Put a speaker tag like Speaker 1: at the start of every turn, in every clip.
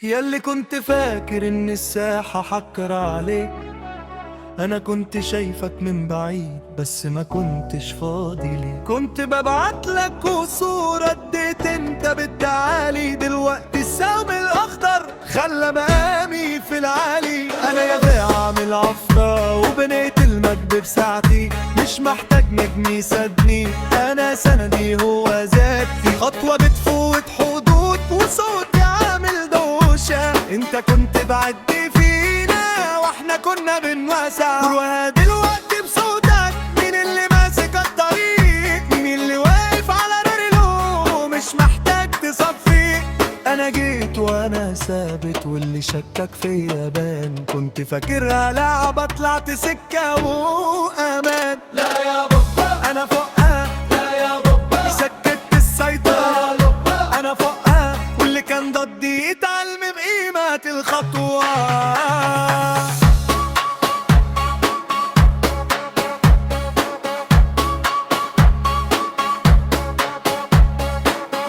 Speaker 1: ياللي كنت فاكر ان الساحة حكر عليك، انا كنت شايفك من بعيد بس ما كنتش فاضي ليك. كنت ببعتلك وصورة اديت انت بالتعالي، دلوقتي السهم الاخضر خلى مقامي في العالي. انا يا بعمل عفرة وبنيت المجد بساعتي، مش محتاج نجم يسدني، انا سندي هو ذاتي. خطوة بتفوت حدود وصوتي عامل دوشة، انت كنت بعدي فينا واحنا كنا بنواسع. روح دلوقتي بصوتك، مين اللي ماسك الطريق؟ مين اللي واقف على رجله مش محتاج تصفي؟ انا جيت وانا ثابت واللي شكك فيا بان، كنت فاكرها لعبة طلعت سكة وامان. لا يا بابا انا فوقها، لا يا بابا سكت السيطرة، انا فوقها واللي كان ضدي يتعلم بقيمة الخطوة.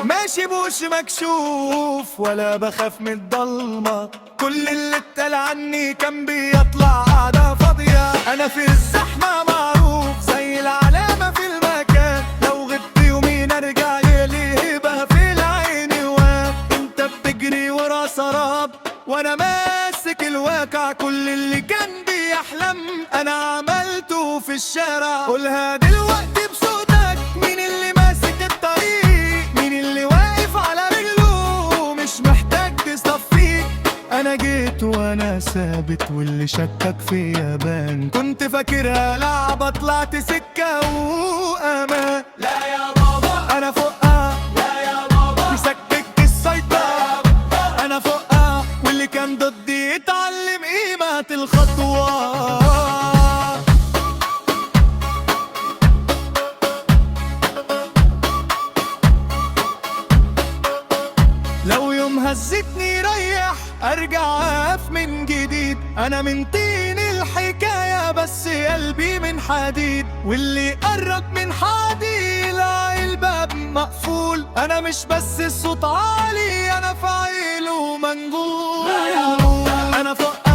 Speaker 1: ماشي بوش مكشوف ولا بخاف من الضلمة، كل اللي اتقال عني كان بيطلع قاعدة فاضية. انا في الزحمة معروف زي العلامة في المكان، لو غبت يومين ارجع يلي يبقى في العين واقف. انت بتجري ورا سراب وانا ماسك الواقع، كل اللي كان بيحلم انا عملته في الشارع. قولها دلوقتي بصوتك، مين اللي ماسك الطريق؟ مين اللي واقف على رجله مش محتاج تصفيك؟ انا جيت وانا ثابت واللي شكك فيا بان، كنت فاكرها لعبة طلعت سكة وامان. لا يا بابا انا فوقها، لا يا بابا مسكك السيطرة، انا فوقها واللي كان ضدي يتعلم قيمة الخطوة. لو يوم هزتني ريح ارجع اقف من جديد، انا من طين الحكاية بس قلبي من حديد، واللي قرب من حدي لا الباب مقفول. انا مش بس الصوت عالي، انا فاعل ومنجول. انا فوق